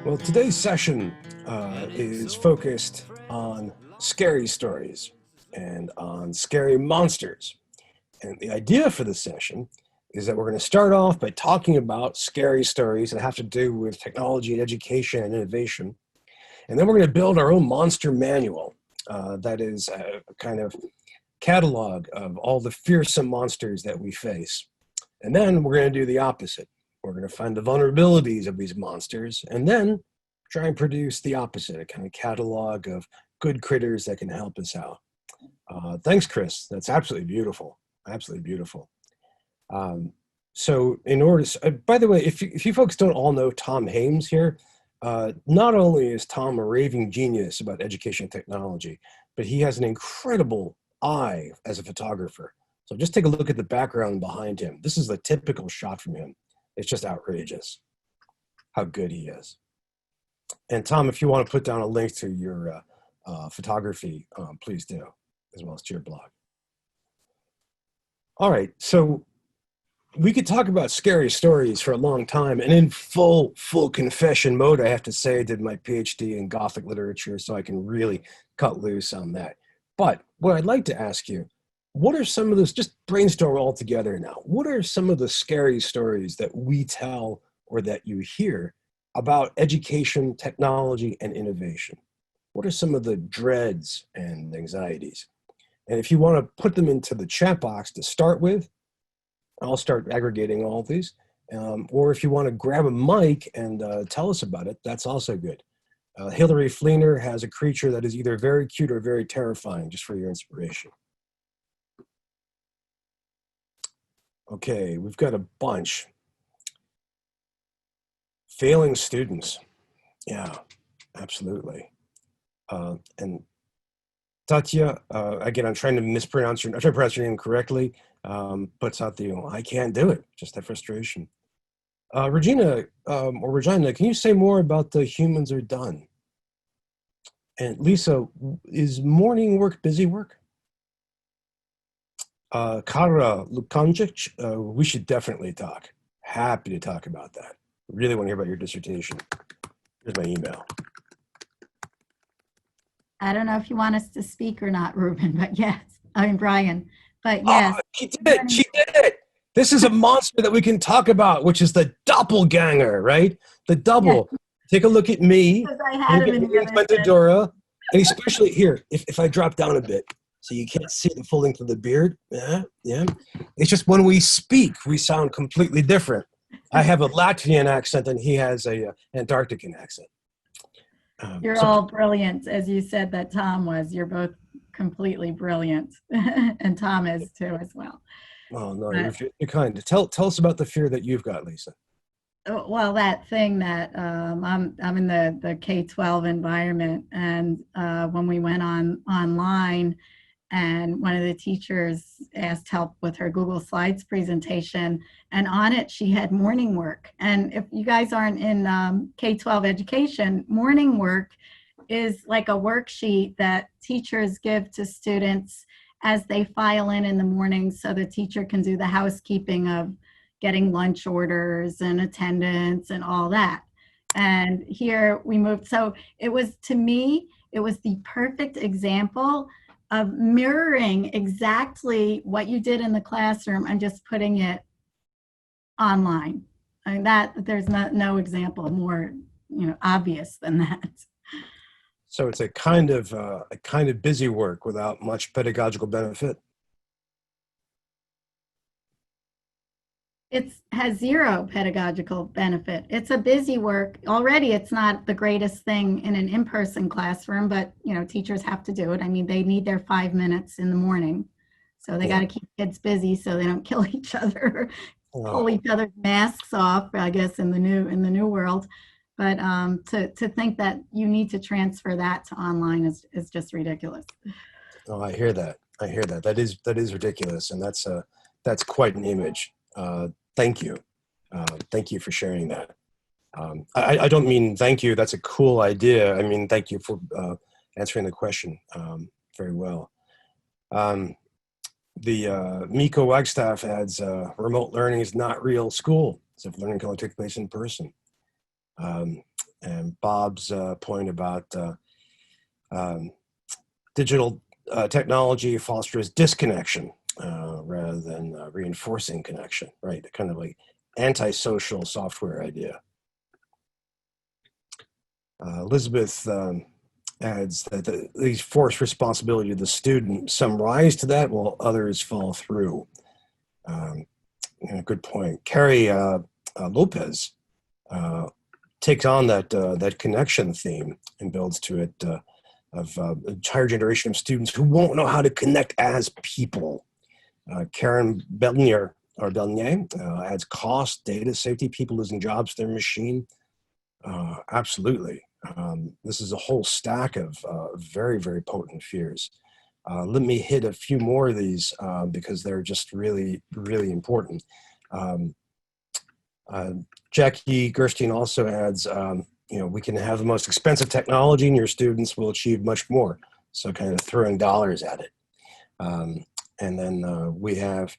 Well, today's session is focused on scary stories and on scary monsters. And the idea for the session is that we're going to start off by talking about scary stories that have to do with technology and education and innovation. And then we're going to build our own monster manual that is a kind of catalog of all the fearsome monsters that we face. And then we're going to do the opposite. We're going to find the vulnerabilities of these monsters and then try and produce the opposite, a kind of catalog of good critters that can help us out. Thanks, Chris. That's absolutely beautiful. Absolutely beautiful. So in order, by the way, if you folks don't all know Tom Hames here, not only is Tom a raving genius about education technology, but he has an incredible eye as a photographer. So just take a look at the background behind him. This is a typical shot from him. It's just outrageous how good he is. And Tom, if you want to put down a link to your photography, please do, as well as to your blog. All right, so we could talk about scary stories for a long time, and in full confession mode, I have to say I did my PhD in Gothic literature, so I can really cut loose on that. But what I'd like to ask you, what are some of those, just brainstorm all together now, what are some of the scary stories that we tell or that you hear about education, technology, and innovation? What are some of the dreads and anxieties? And if you want to put them into the chat box to start with, I'll start aggregating all of these. Or if you want to grab a mic and tell us about it, that's also good. Hillary Fleener has a creature that is either very cute or very terrifying, just for your inspiration. Okay, we've got a bunch. Failing students. Yeah, absolutely. And Tatya, again, I'm trying to pronounce your name correctly, puts out the, I can't do it, just that frustration. Regina, can you say more about the humans are done? And Lisa, is morning work busy work? Kara Lukanjic, we should definitely talk. Happy to talk about that. Really want to hear about your dissertation. Here's my email. I don't know if you want us to speak or not, Ruben, but yes. I mean, Brian, but yes. Oh, she did it. She did it. This is a monster that we can talk about, which is the Doppelganger, right? The double. Yeah. Take a look at me. I had him in Dora, and especially here, if I drop down a bit, so you can't see the full length of the beard. Yeah. It's just when we speak, we sound completely different. I have a Latvian accent, and he has a Antarctican accent. You're all brilliant, as you said that Tom was. You're both completely brilliant, and Tom is too as well. Oh no, you're kind. Tell us about the fear that you've got, Lisa. Well, that thing that I'm in the K-12 environment, and when we went online, and one of the teachers asked help with her Google Slides presentation, and on it she had morning work. And if you guys aren't in K-12 education, morning work is like a worksheet that teachers give to students as they file in the morning, so the teacher can do the housekeeping of getting lunch orders and attendance and all that. And here we moved. So it was, to me, it was the perfect example of mirroring exactly what you did in the classroom and just putting it online. I mean, that there's no example more, obvious than that. So it's a kind of busy work without much pedagogical benefit. It has zero pedagogical benefit. It's a busy work. Already it's not the greatest thing in an in-person classroom, but teachers have to do it. I mean, they need their 5 minutes in the morning. So they got to keep kids busy so they don't kill each other, pull each other's masks off, I guess, in the new world. But to think that you need to transfer that to online is just ridiculous. Oh, I hear that. That is ridiculous, and that's quite an image. Thank you. Thank you for sharing that. I don't mean thank you, that's a cool idea. I mean, thank you for answering the question very well. The Miko Wagstaff adds, remote learning is not real school, so if learning can only take place in person. and Bob's point about digital technology fosters disconnection rather than reinforcing connection, right? The kind of like antisocial software idea. Elizabeth adds that these force responsibility to the student. Some rise to that while others fall through. Good point. Carrie Lopez takes on that connection theme and builds to it of an entire generation of students who won't know how to connect as people. Karen Belnier adds cost, data, safety, people losing jobs to their machine. Absolutely. This is a whole stack of very, very potent fears. Let me hit a few more of these because they're just really, really important. Jackie Gerstein also adds, we can have the most expensive technology and your students will achieve much more. So kind of throwing dollars at it. And then we have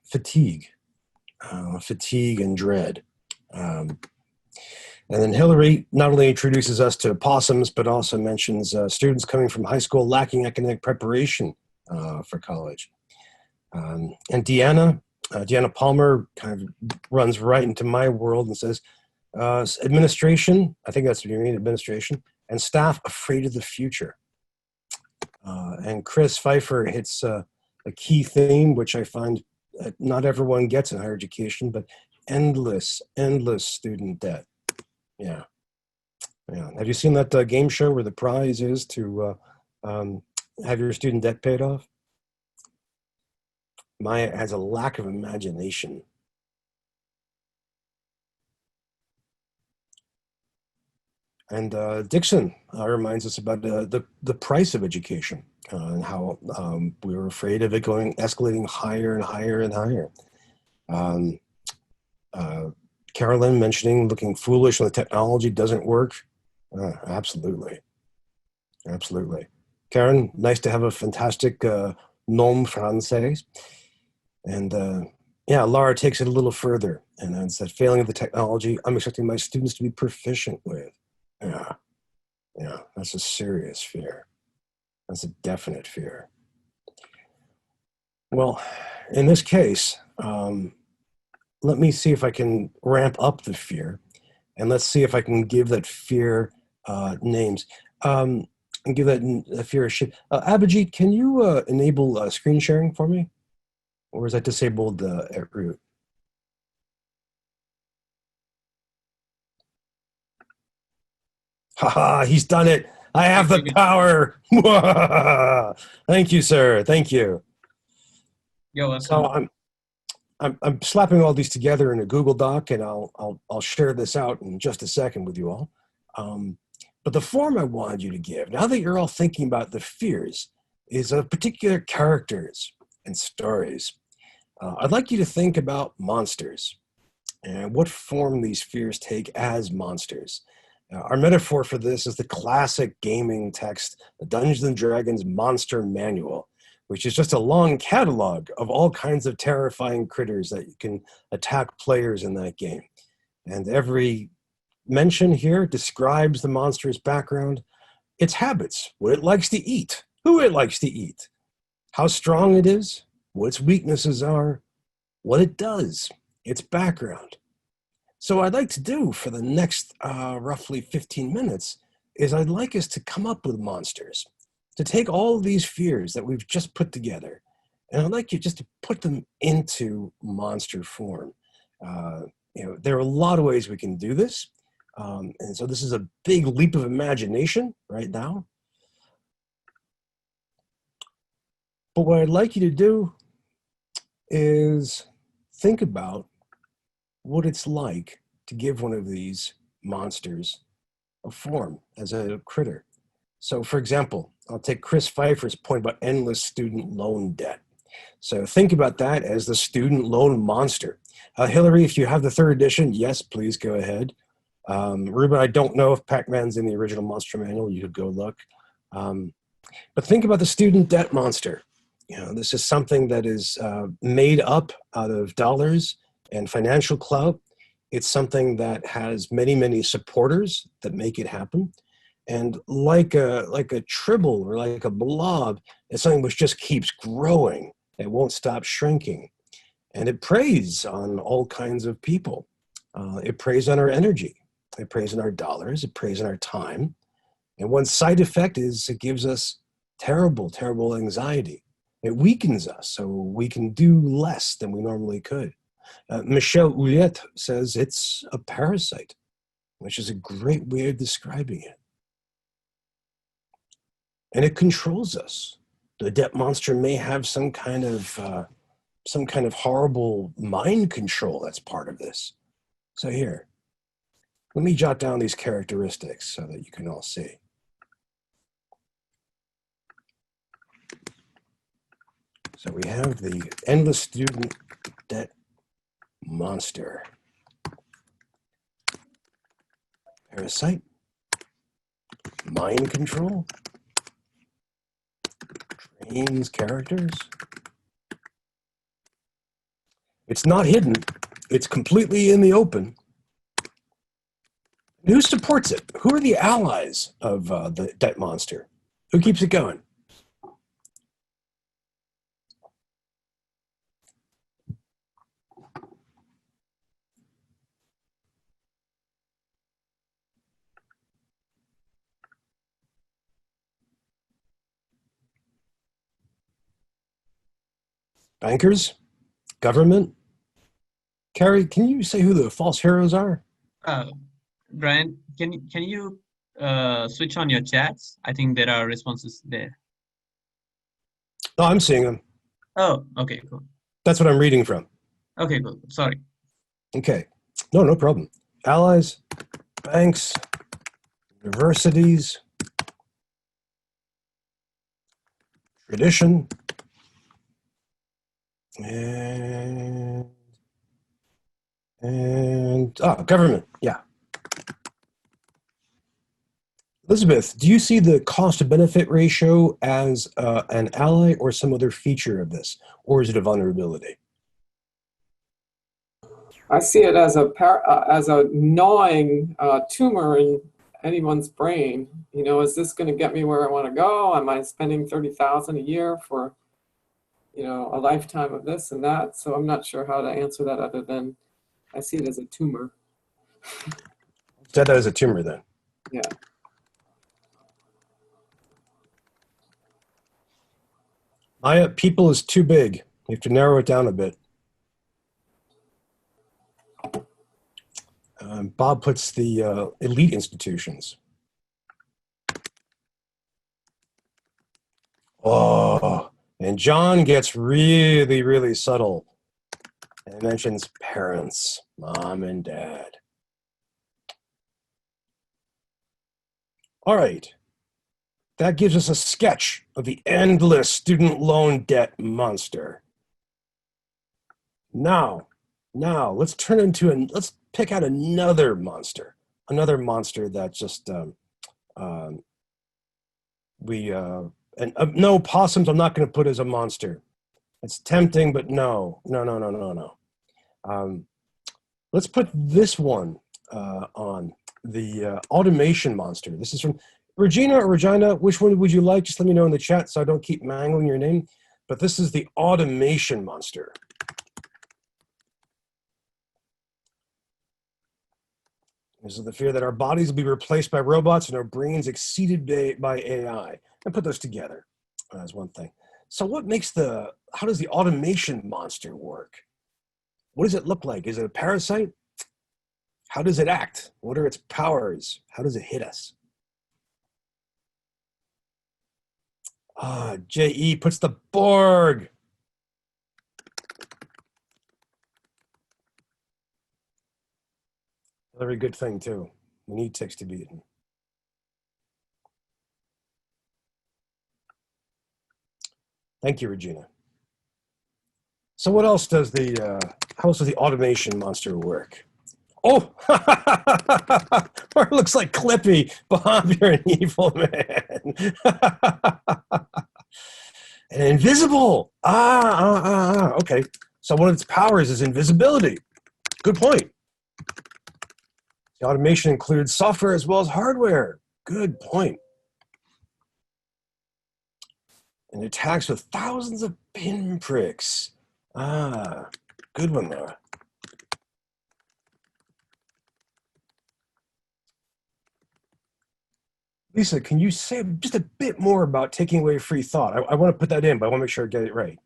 fatigue and dread. And then Hillary not only introduces us to possums, but also mentions students coming from high school lacking academic preparation for college. And Deanna Palmer kind of runs right into my world and says, administration, I think that's what you mean, administration, and staff afraid of the future. And Chris Pfeiffer hits a key theme, which I find not everyone gets in higher education, but endless student debt. Yeah. Have you seen that game show where the prize is to have your student debt paid off? Maya has a lack of imagination. And Dixon reminds us about the price of education and how we were afraid of it escalating higher and higher and higher. Carolyn mentioning looking foolish when the technology doesn't work. Absolutely. Karen, nice to have a fantastic nom français. And Laura takes it a little further and adds that failing of the technology, I'm expecting my students to be proficient with. Yeah, that's a serious fear. That's a definite fear. Well, in this case, let me see if I can ramp up the fear, and let's see if I can give that fear names and give that fear a shape. Abhijit, can you enable screen sharing for me? Or is that disabled at root? Haha, he's done it. I have the power. Thank you, sir. Thank you. So I'm slapping all these together in a Google Doc, and I'll share this out in just a second with you all. But the form I wanted you to give, now that you're all thinking about the fears, is of particular characters and stories. I'd like you to think about monsters and what form these fears take as monsters. Our metaphor for this is the classic gaming text, the Dungeons & Dragons Monster Manual, which is just a long catalog of all kinds of terrifying critters that can attack players in that game. And every mention here describes the monster's background, its habits, what it likes to eat, who it likes to eat, how strong it is, what its weaknesses are, what it does, its background. So what I'd like to do for the next roughly 15 minutes is I'd like us to come up with monsters, to take all of these fears that we've just put together, and I'd like you just to put them into monster form. There are a lot of ways we can do this. And so this is a big leap of imagination right now. But what I'd like you to do is think about what it's like to give one of these monsters a form as a critter. So for example, I'll take Chris Pfeiffer's point about endless student loan debt. So think about that as the student loan monster. Hillary, if you have the third edition, yes, please go ahead. Ruben, I don't know if Pac-Man's in the original Monster Manual. You could go look. But think about the student debt monster. This is something that is made up out of dollars and financial clout. It's something that has many, many supporters that make it happen. And like a tribble or like a blob, it's something which just keeps growing. It won't stop shrinking. And it preys on all kinds of people. It preys on our energy. It preys on our dollars. It preys on our time. And one side effect is it gives us terrible, terrible anxiety. It weakens us so we can do less than we normally could. Michelle Houellette says it's a parasite, which is a great way of describing it. And it controls us. The debt monster may have some kind of horrible mind control that's part of this. So here, let me jot down these characteristics so that you can all see. So we have the endless student debt monster. Parasite. Mind control. Trains characters. It's not hidden. It's completely in the open. Who supports it? Who are the allies of the debt monster? Who keeps it going? Bankers? Government? Carrie, can you say who the false heroes are? Brian, can you switch on your chats? I think there are responses there. Oh, I'm seeing them. Oh, okay, cool. That's what I'm reading from. Okay, cool. Sorry. Okay. No problem. Allies, banks, universities, tradition, and government. Yeah. Elizabeth, do you see the cost to benefit ratio as an ally or some other feature of this, or is it a vulnerability? I see it as a gnawing tumor in anyone's brain. You know, is this going to get me where I want to go? Am I spending $30,000 a year for, you know, a lifetime of this and that? So I'm not sure how to answer that other than I see it as a tumor. That as a tumor then. Yeah. People is too big. You have to narrow it down a bit. Bob puts the elite institutions. Oh, and John gets really, really subtle and mentions parents, mom and dad. All right. That gives us a sketch of the endless student loan debt monster. Now let's let's pick out another monster that just no, possums I'm not going to put as a monster. It's tempting, but no. Let's put this one on the automation monster. This is from Regina or Regina. Which one would you like? Just let me know in the chat so I don't keep mangling your name. But this is the automation monster. This is the fear that our bodies will be replaced by robots and our brains exceeded by AI. And put those together as one thing. So how does the automation monster work? What does it look like? Is it a parasite? How does it act? What are its powers? How does it hit us? J.E. puts the Borg. Very good thing, too. We need ticks to be eaten. Thank you, Regina. So what else does how else does the automation monster work? Oh, it looks like Clippy. Bob, you're an evil man. And invisible. Okay. So one of its powers is invisibility. Good point. The automation includes software as well as hardware. Good point. And attacks with thousands of pinpricks. Ah, good one, Laura. Lisa, can you say just a bit more about taking away free thought? I want to put that in, but I want to make sure I get it right.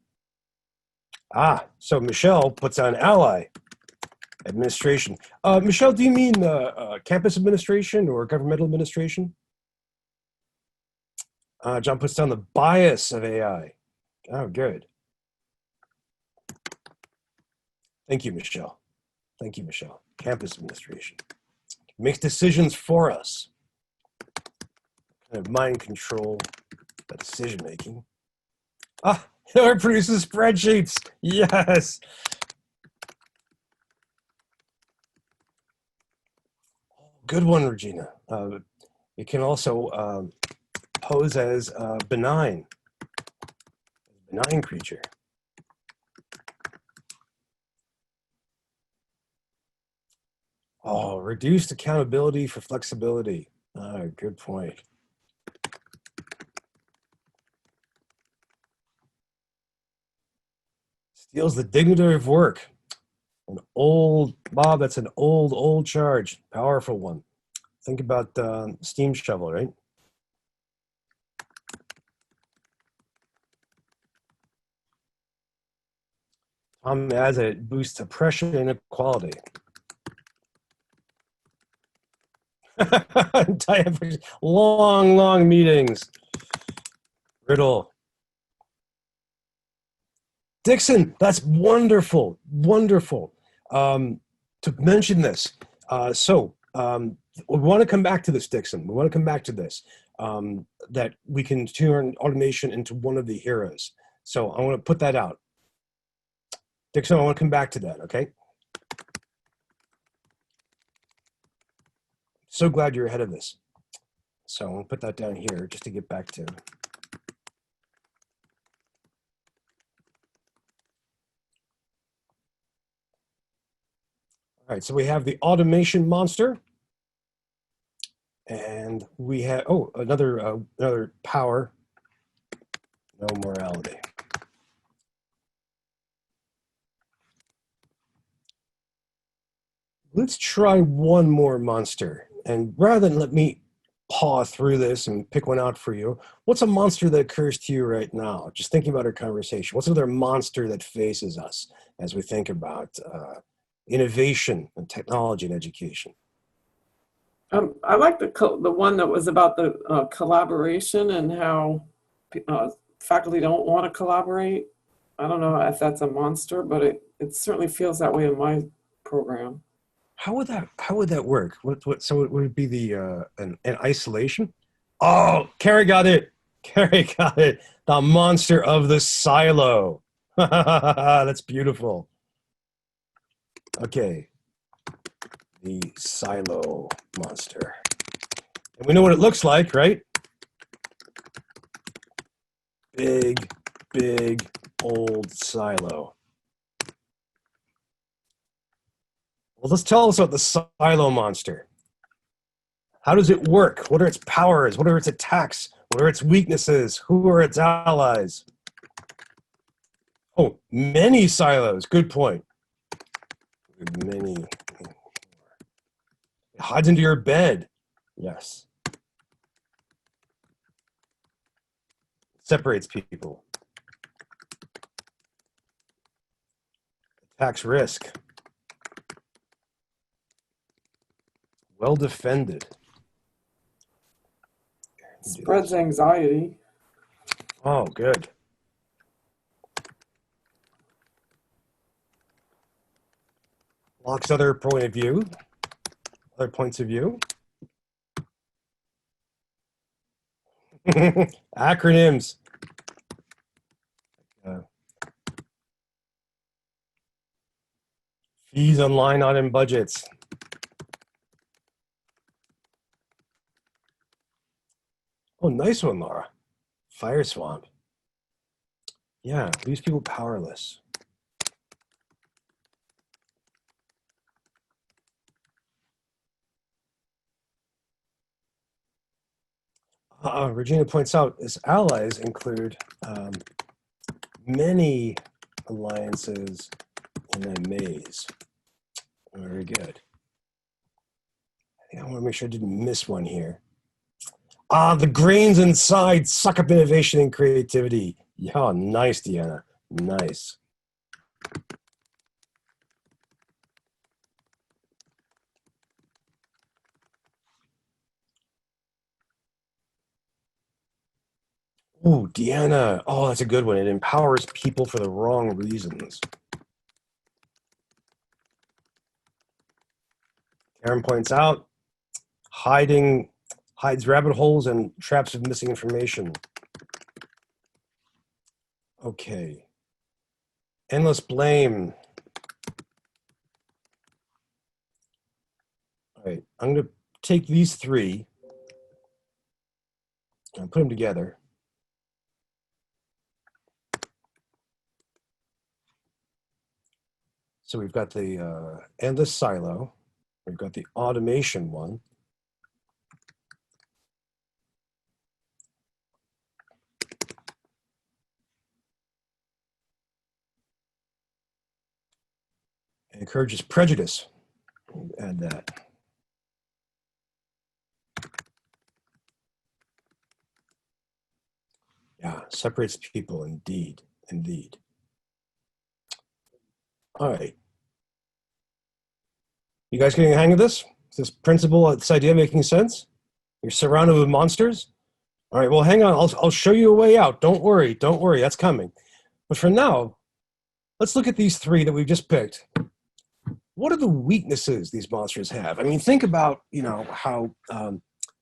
Ah, so Michelle puts on ally administration. Michelle, do you mean campus administration or governmental administration? John puts down the bias of AI. Oh, good. Thank you, Michelle. Thank you, Michelle. Campus administration. Makes decisions for us. Kind of mind control, that decision making. Ah, it produces spreadsheets. Yes. Good one, Regina. It can also pose as benign creature. Oh, reduced accountability for flexibility. Good point. Steals the dignity of work. An old, Bob, that's an old charge. Powerful one. Think about steam shovel, right? Tom adds that it boosts oppression and inequality. Long meetings. Riddle. Dixon, that's wonderful. To mention this. We want to come back to this, Dixon. We want to come back to this. That we can turn automation into one of the heroes. So I want to put that out. Dixon, I want to come back to that, okay? So glad you're ahead of this. So I'm going to put that down here just to get back to. All right, so we have the automation monster. And we have, oh, another power, no morality. Let's try one more monster. And rather than let me paw through this and pick one out for you, what's a monster that occurs to you right now? Just thinking about our conversation. What's another monster that faces us as we think about innovation and technology and education? I like the one that was about the collaboration and how faculty don't want to collaborate. I don't know if that's a monster, but it certainly feels that way in my program. How would that work? So it would be the an isolation? Oh, Carrie got it. The monster of the silo. That's beautiful. Okay. The silo monster. And we know what it looks like, right? Big old silo. Well, let's tell us about the silo monster. How does it work? What are its powers? What are its attacks? What are its weaknesses? Who are its allies? Oh, many silos. Good point. Many. It hides into your bed. Yes. Separates people. Attacks risk. Well defended. Spreads anxiety. Oh, good. Blocks other points of view. Acronyms. Fees on line item budgets. Oh, nice one, Laura. Fire swamp. Yeah, leaves people powerless. Regina points out his allies include many alliances in a maze. Very good. I think I want to make sure I didn't miss one here. The grains inside suck up innovation and creativity. Yeah, nice, Deanna. Nice. Ooh, Deanna. Oh, that's a good one. It empowers people for the wrong reasons. Karen points out, hides rabbit holes and traps of missing information. Okay. Endless blame. All right, I'm going to take these three and put them together. So we've got the endless silo. We've got the automation one. It encourages prejudice. Add that. Yeah, separates people, indeed, indeed. All right. You guys getting the hang of this? Is this principle, this idea making sense? You're surrounded with monsters? All right, well, hang on. I'll show you a way out. Don't worry, that's coming. But for now, let's look at these three that we've just picked. What are the weaknesses these monsters have? I mean, think about, how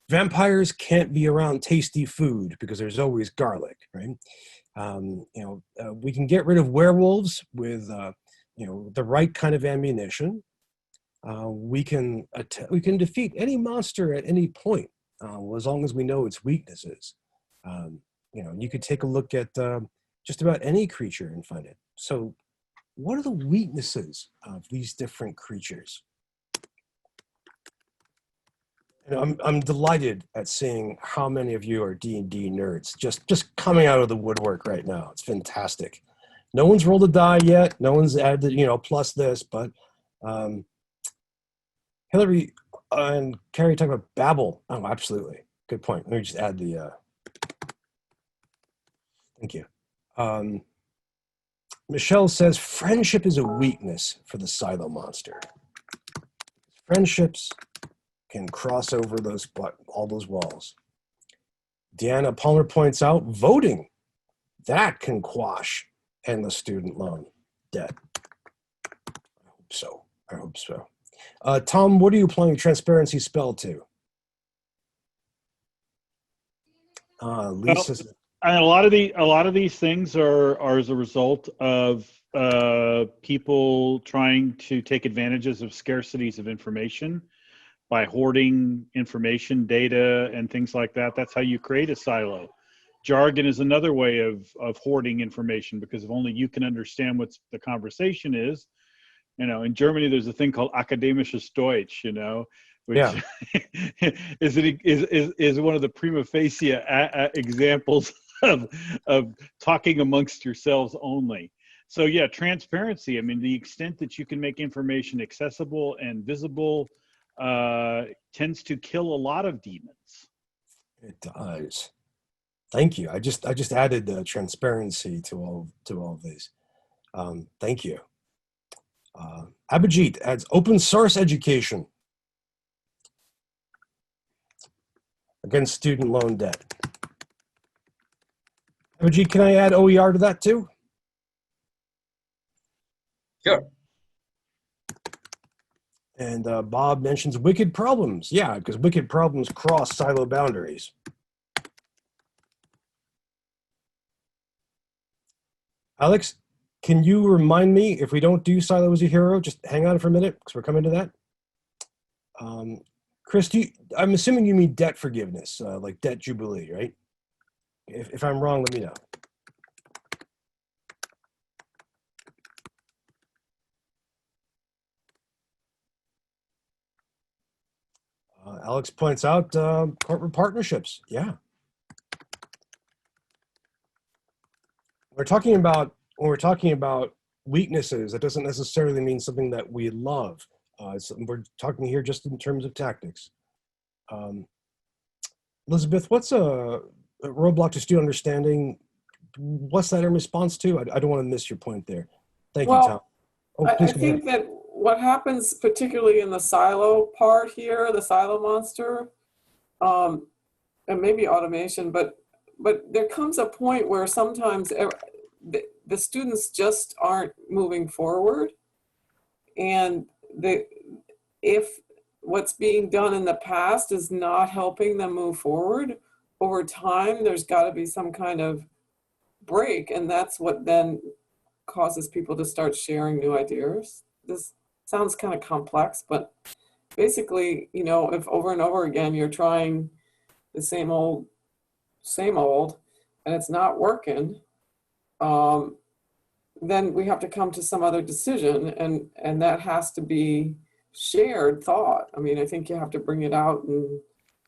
vampires can't be around tasty food because there's always garlic, right? We can get rid of werewolves with, the right kind of ammunition. We can defeat any monster at any point, as long as we know its weaknesses. You could take a look at just about any creature and find it. So, what are the weaknesses of these different creatures? I'm delighted at seeing how many of you are D&D nerds, just coming out of the woodwork right now. It's fantastic. No one's rolled a die yet. No one's added, plus this, but Hillary and Carrie talk about Babel. Oh, absolutely. Good point. Let me just add the, thank you. Michelle says, friendship is a weakness for the silo monster. Friendships can cross over all those walls. Deanna Palmer points out, voting, that can quash endless student loan debt. I hope so. Tom, what are you applying transparency spell to? Lisa. And a lot of these things are as a result of people trying to take advantages of scarcities of information by hoarding information, data, and things like that. That's how you create a silo. Jargon is another way of hoarding information, because if only you can understand what the conversation is. In Germany, there's a thing called akademisches Deutsch, which Yeah. is one of the prima facie examples of talking amongst yourselves only. So yeah, transparency. I mean, the extent that you can make information accessible and visible tends to kill a lot of demons. It does. Thank you. I just added transparency to all of these. Thank you. Abhijit adds open source education against student loan debt. Abhijit, can I add OER to that too? Sure. And Bob mentions wicked problems. Yeah, because wicked problems cross silo boundaries. Alex, can you remind me if we don't do Silo as a hero? Just hang on for a minute because we're coming to that. Chris, I'm assuming you mean debt forgiveness, like debt jubilee, right? If I'm wrong, let me know. Alex points out corporate partnerships. Yeah, when we're talking about weaknesses, that doesn't necessarily mean something that we love. We're talking here just in terms of tactics. Elizabeth, what's a roadblock to student understanding? What's that in response to? I don't want to miss your point there. Thank you, Tom. Oh, I please go ahead. think that what happens, particularly in the silo part here, the silo monster, and maybe automation, but there comes a point where sometimes the students just aren't moving forward, and if what's being done in the past is not helping them move forward, over time there's got to be some kind of break, and that's what then causes people to start sharing new ideas. This sounds kind of complex, but basically, you know, if over and over again you're trying the same old, and it's not working, then we have to come to some other decision, and that has to be shared thought. I mean, I think you have to bring it out and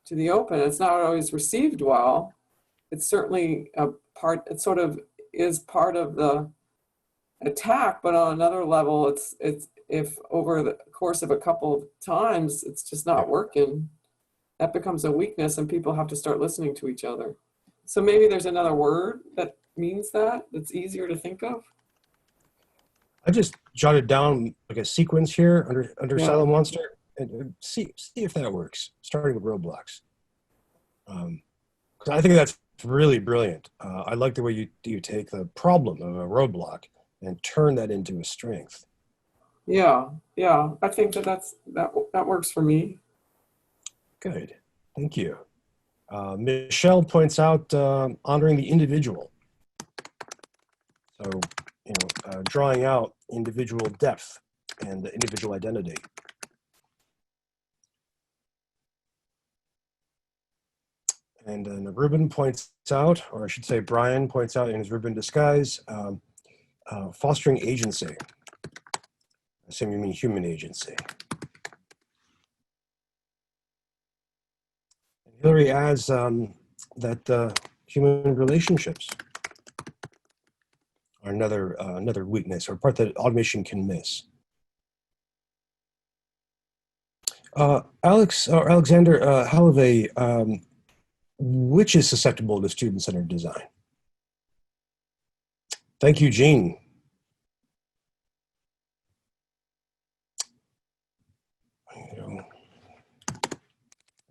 to the open. It's not always received well. It's certainly a part, it sort of is part of the attack, but on another level, it's if over the course of a couple of times it's just not working, that becomes a weakness, and people have to start listening to each other. So maybe there's another word that means that's easier to think of. I just jotted down like a sequence here under Yeah. Silo Monster, and see if that works. Starting with roadblocks, because I think that's really brilliant. I like the way you take the problem of a roadblock and turn that into a strength. Yeah, I think that works for me. Good, thank you. Michelle points out honoring the individual. So, you know, drawing out individual depth and individual identity. And then Ruben points out, or I should say Brian points out in his Ruben disguise, fostering agency. I assume you mean human agency. And Hillary adds that human relationships are another weakness, or part that automation can miss. Alexander Halavey, which is susceptible to student-centered design? Thank you, Jean. I'm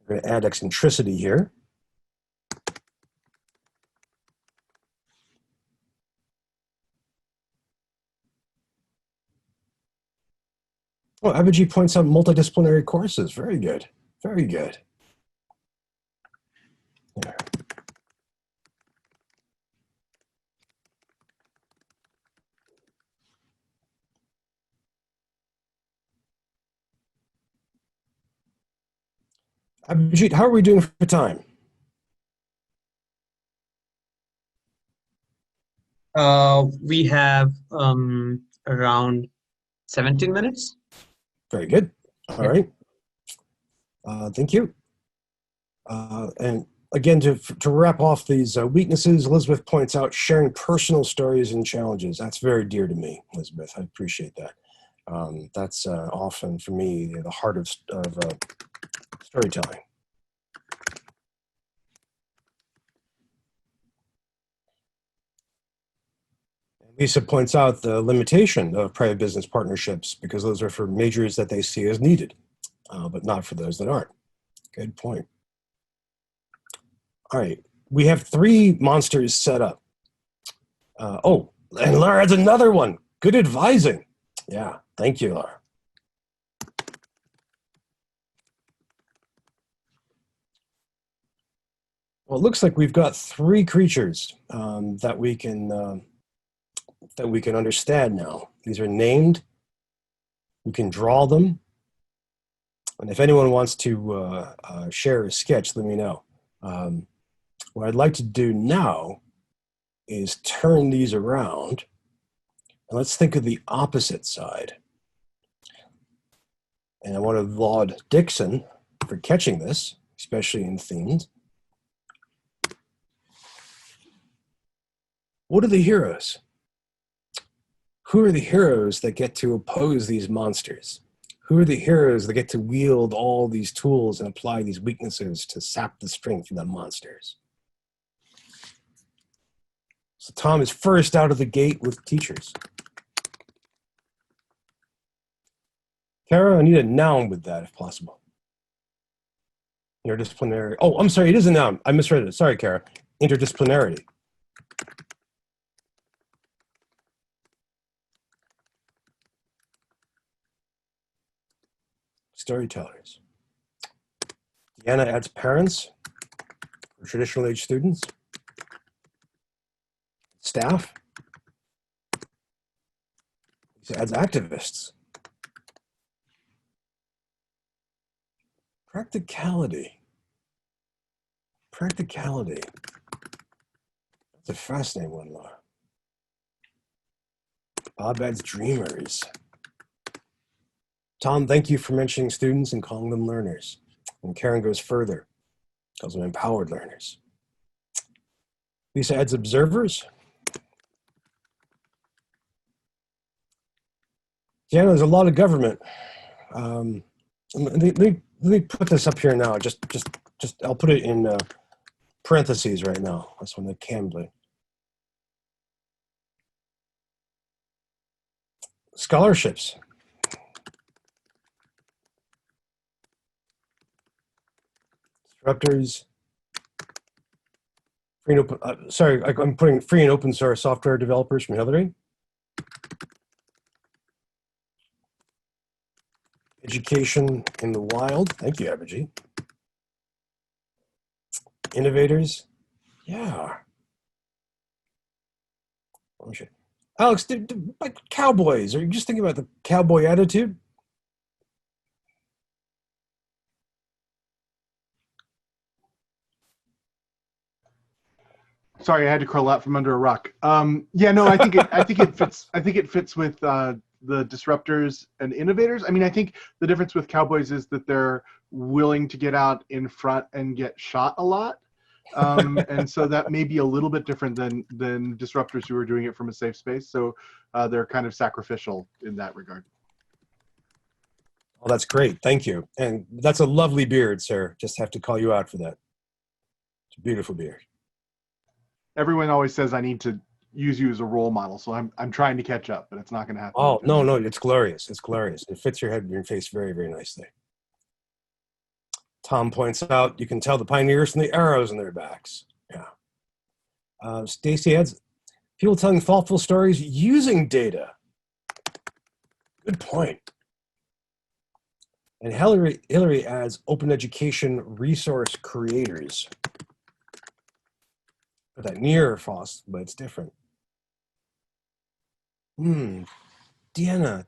going to add eccentricity here. Oh, Abhijit points out multidisciplinary courses. Very good. Very good. There. Abhijit, how are we doing for time? We have around 17 minutes. Very good. All right. Thank you. And again, to wrap off these weaknesses, Elizabeth points out sharing personal stories and challenges. That's very dear to me, Elizabeth. I appreciate that. That's often, for me, the heart of storytelling. Lisa points out the limitation of private business partnerships because those are for majors that they see as needed, but not for those that aren't. Good point. All right, we have 3 monsters set up. Oh, and Laura adds another one. Good advising. Yeah, thank you, Laura. Well, it looks like we've got 3 creatures that we can understand now. These are named. We can draw them. And if anyone wants to share a sketch, let me know. What I'd like to do now is turn these around. And let's think of the opposite side. And I want to laud Dixon for catching this, especially in themes. What are the heroes? Who are the heroes that get to oppose these monsters? Who are the heroes that get to wield all these tools and apply these weaknesses to sap the strength of the monsters? So Tom is first out of the gate with teachers. Kara, I need a noun with that if possible. Interdisciplinary. Oh, I'm sorry, it is a noun. I misread it. Sorry, Kara. Interdisciplinarity. Storytellers. Deanna adds parents for traditional age students. Staff. Lisa adds activists. Practicality. Practicality. That's a fascinating one, Laura. Bob adds dreamers. Tom, thank you for mentioning students and calling them learners. And Karen goes further, calls them empowered learners. Lisa adds observers. Deanna, there's a lot of government. Let me put this up here now. Just I'll put it in parentheses right now. That's when the Cambly. Scholarships. Disruptors. Free and open, sorry, I'm putting free and open source software developers from Hillary. Education in the wild. Thank you, Abergy. Innovators. Yeah. Oh, shit. Alex, like cowboys, are you just thinking about the cowboy attitude? Sorry, I had to crawl out from under a rock. Yeah, no, I think it fits. I think it fits with the disruptors and innovators. I mean, I think the difference with cowboys is that they're willing to get out in front and get shot a lot, and so that may be a little bit different than disruptors who are doing it from a safe space. So they're kind of sacrificial in that regard. Oh, that's great. Thank you. And that's a lovely beard, sir. Just have to call you out for that. It's a beautiful beard. Everyone always says I need to use you as a role model, so I'm trying to catch up, but it's not going to happen. Oh, no, it's glorious. It's glorious. It fits your head and your face very, very nicely. Tom points out you can tell the pioneers from the arrows in their backs. Yeah. Stacy adds, people telling thoughtful stories using data. Good point. And Hillary adds open education resource creators. Put that near FOSS, but it's different. Deanna,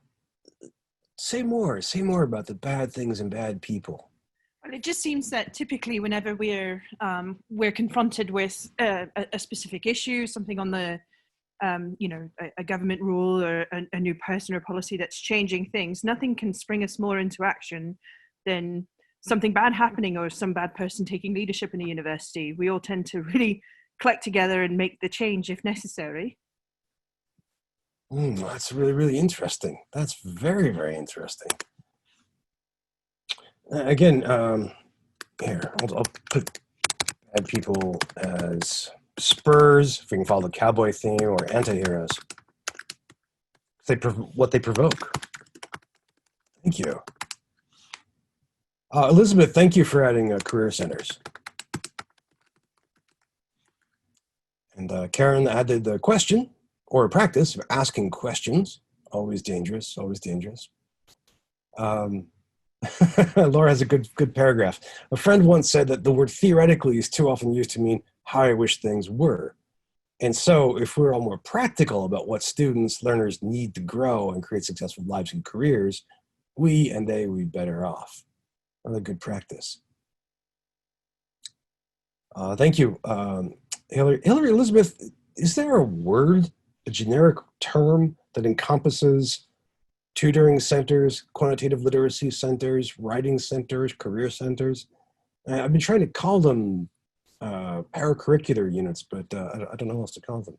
say more about the bad things and bad people. Well, it just seems that typically whenever we're confronted with a specific issue, something on the, a government rule or a new person or policy that's changing things, nothing can spring us more into action than something bad happening or some bad person taking leadership in a university. We all tend to really collect together and make the change if necessary. That's really, really interesting. That's very, very interesting. Again, here, I'll put bad people as spurs, if we can follow the cowboy theme, or anti-heroes. What they provoke. Thank you. Elizabeth, thank you for adding career centers. And Karen added the question, or a practice of asking questions. Always dangerous, always dangerous. Laura has a good paragraph. A friend once said that the word theoretically is too often used to mean how I wish things were. And so if we're all more practical about what students, learners need to grow and create successful lives and careers, we and they will be better off. Another good practice. Thank you. Hillary Elizabeth, is there a word, a generic term that encompasses tutoring centers, quantitative literacy centers, writing centers, career centers? I've been trying to call them paracurricular units, but I don't know what else to call them.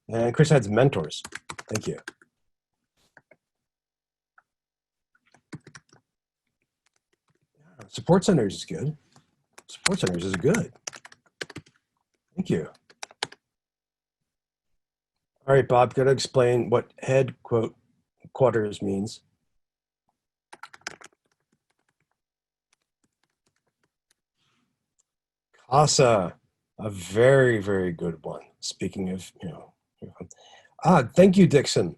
And Chris adds mentors. Thank you. Support centers is good. Support centers is good. Thank you. All right, Bob, got to explain what head quote quarters means. CASA, a very, very good one. Speaking of, thank you, Dixon.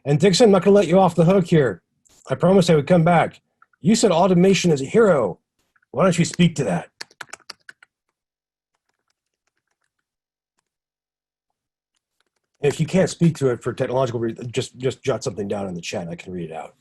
And Dixon, I'm not going to let you off the hook here. I promised I would come back. You said automation is a hero. Why don't you speak to that? If you can't speak to it for technological reasons, just jot something down in the chat and I can read it out.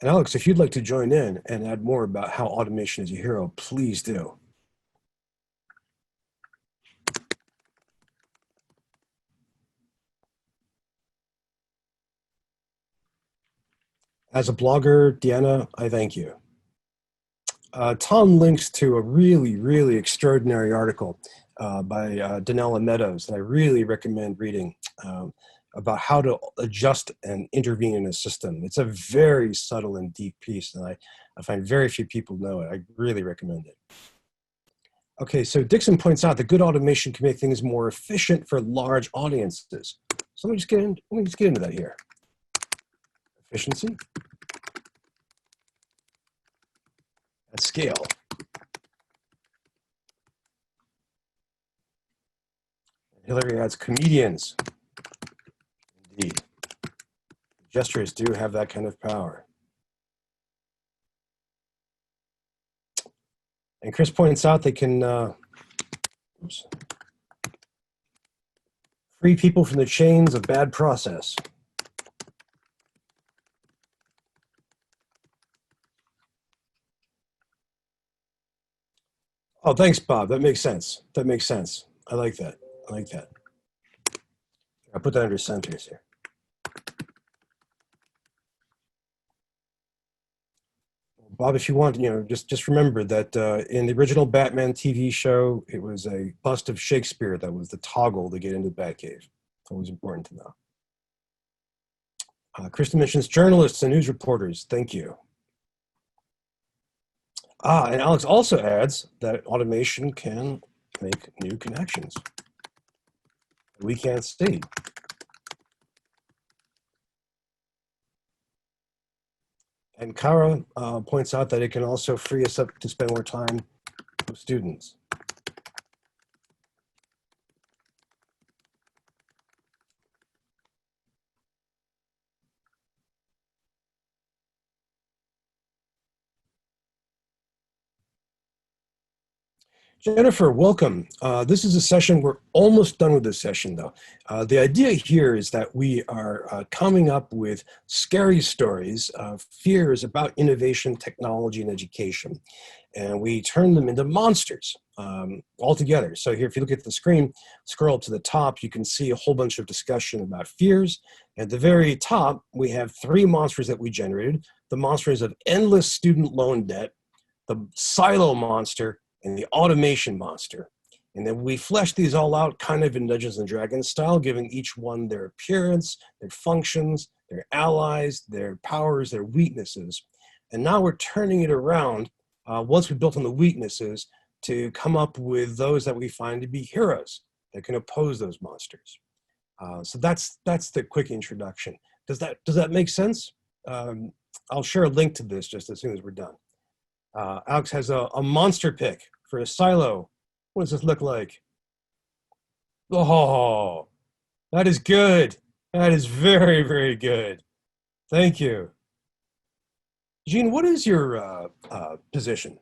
And Alex, if you'd like to join in and add more about how automation is a hero, please do. As a blogger, Deanna, I thank you. Tom links to a really, really extraordinary article by Donella Meadows that I really recommend reading about how to adjust and intervene in a system. It's a very subtle and deep piece, and I find very few people know it. I really recommend it. Okay, so Dixon points out that good automation can make things more efficient for large audiences. So let me just get into that here. Efficiency at scale. Hillary adds comedians. Indeed. Gestures do have that kind of power. And Chris points out they can free people from the chains of bad process. Oh, thanks, Bob. That makes sense. That makes sense. I like that. I like that. I'll put that under centers here. Bob, if you want, just remember that in the original Batman TV show, it was a bust of Shakespeare that was the toggle to get into the Batcave. It's always important to know. Kristen mentions journalists and news reporters. Thank you. And Alex also adds that automation can make new connections we can't see. And Kara points out that it can also free us up to spend more time with students. Jennifer, welcome. This is a session, we're almost done with this session though. The idea here is that we are coming up with scary stories, fears about innovation, technology, and education. And we turn them into monsters altogether. So here, if you look at the screen, scroll up to the top, you can see a whole bunch of discussion about fears. At the very top, we have 3 monsters that we generated. The monsters of endless student loan debt, the silo monster, and the automation monster. And then we flesh these all out kind of in Dungeons and Dragons style, giving each one their appearance, their functions, their allies, their powers, their weaknesses. And now we're turning it around once we've built on the weaknesses to come up with those that we find to be heroes that can oppose those monsters. So that's the quick introduction. Does that make sense? I'll share a link to this just as soon as we're done. Alex has a monster pick for a silo. What does this look like? Oh, that is good. That is very, very good. Thank you. Jean, what is your position?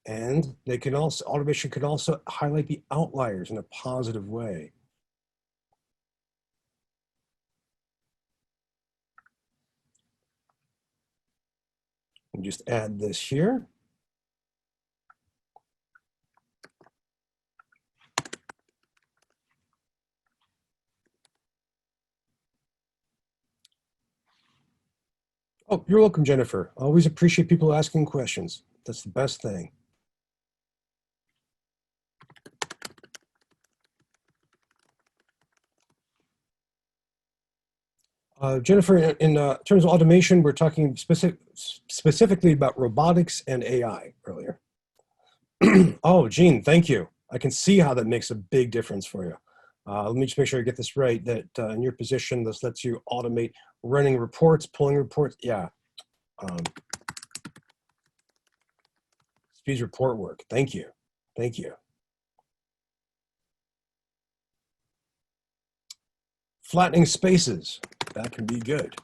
And automation could also highlight the outliers in a positive way. And just add this here. Oh, you're welcome, Jennifer. Always appreciate people asking questions. That's the best thing. Jennifer, in terms of automation, we're talking specifically about robotics and AI earlier. Oh, Gene, thank you. I can see how that makes a big difference for you. Let me just make sure I get this right, that in your position, this lets you automate running reports, pulling reports. Yeah. Speeds report work. Thank you. Thank you. Flattening spaces. That can be good.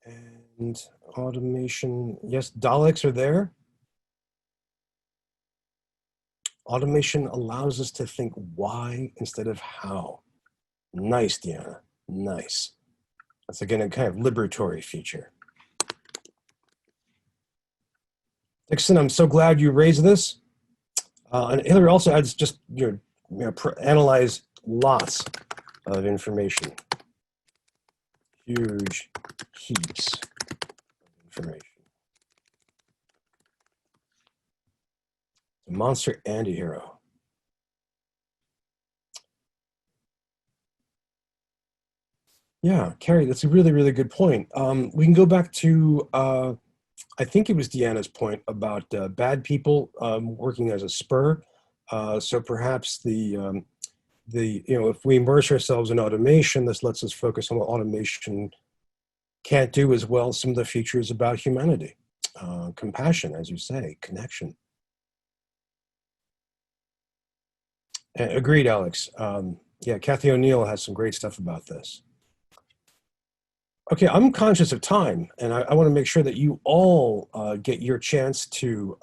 And automation. Yes, Daleks are there. Automation allows us to think why instead of how. Nice, Deanna. Nice. That's again a kind of liberatory feature. Dixon, I'm so glad you raised this. And Hillary also adds just analyze lots of information. Huge heaps of information. A monster and a hero. Yeah, Carrie, that's a really, really good point. We can go back to, I think it was Deanna's point about bad people working as a spur. So perhaps if we immerse ourselves in automation, this lets us focus on what automation can't do as well. Some of the features about humanity, compassion, as you say, connection. Agreed, Alex. Yeah, Kathy O'Neill has some great stuff about this. Okay, I'm conscious of time, and I want to make sure that you all get your chance to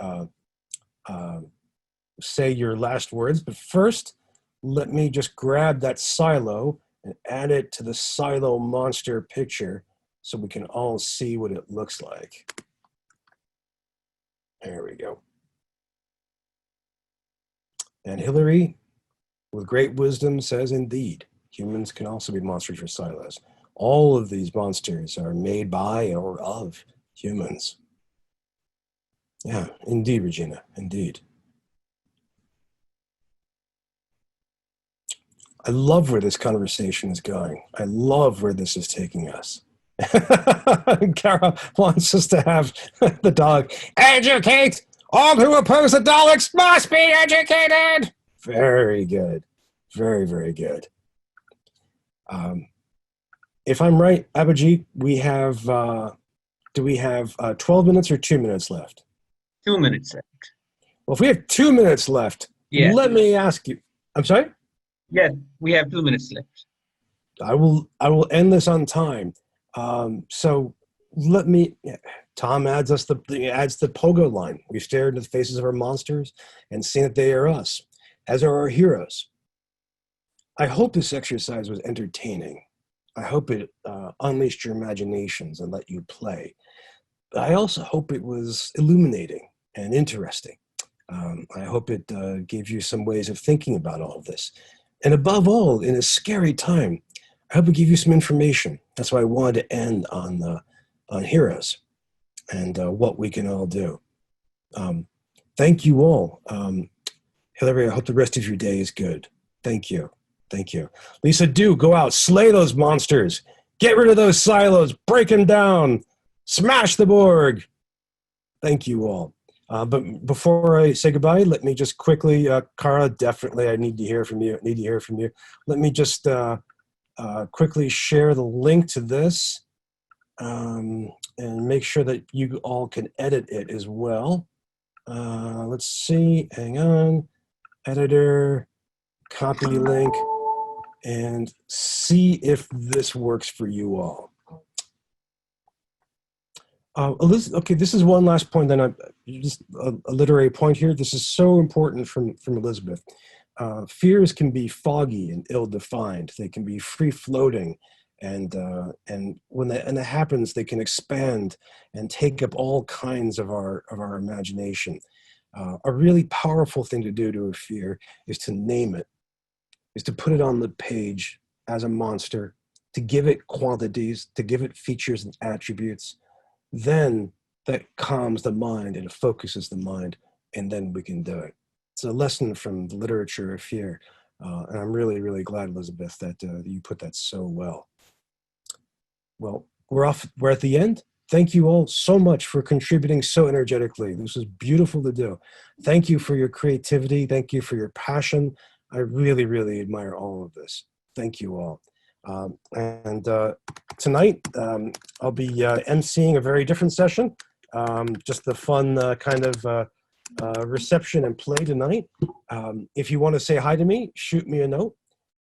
say your last words. But first, let me just grab that silo and add it to the silo monster picture so we can all see what it looks like. There we go. And Hillary, with great wisdom, says, indeed, humans can also be monsters for silos. All of these monsters are made by or of humans. Yeah, indeed, Regina, indeed. I love where this conversation is going. I love where this is taking us. Kara wants us to have the dog educate. All who oppose the Daleks must be educated. Very good. Very, very good. If I'm right, Abhijit, we have, do we have 12 minutes or 2 minutes left? 2 minutes left. Well, if we have 2 minutes left, Yeah. let me ask you, I'm sorry? Yeah, we have 2 minutes left. I will end this on time. So let me, Tom adds the pogo line. We've stared into the faces of our monsters and seen that they are us, as are our heroes. I hope this exercise was entertaining. I hope it unleashed your imaginations and let you play. But I also hope it was illuminating and interesting. I hope it gave you some ways of thinking about all of this. And above all, in a scary time, I hope it gave you some information. That's why I wanted to end on heroes and what we can all do. Thank you all. Hillary, I hope the rest of your day is good. Thank you. Thank you. Lisa, go out, slay those monsters. Get rid of those silos, break them down, smash the Borg. Thank you all. But before I say goodbye, let me just quickly, Kara, definitely I need to hear from you. Let me just quickly share the link to this and make sure that you all can edit it as well. Let's see, hang on, editor, copy link, and see if this works for you all. Elizabeth, okay, this is one last point, then just a literary point here. This is so important from Elizabeth. Fears can be foggy and ill-defined. They can be free-floating, and when that happens, they can expand and take up all kinds of our imagination. A really powerful thing to do to a fear is to name it, is to put it on the page as a monster, to give it quantities, to give it features and attributes, then that calms the mind and focuses the mind, and then we can do it. It's a lesson from the literature of fear. And I'm really, really glad, Elizabeth, that you put that so well. Well, we're at the end. Thank you all so much for contributing so energetically. This was beautiful to do. Thank you for your creativity. Thank you for your passion. I really, really admire all of this. Thank you all. And tonight, I'll be emceeing a very different session. Just a fun kind of reception and play tonight. If you want to say hi to me, shoot me a note.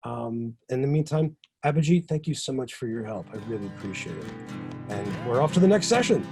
In the meantime, Abhijit, thank you so much for your help. I really appreciate it. And we're off to the next session.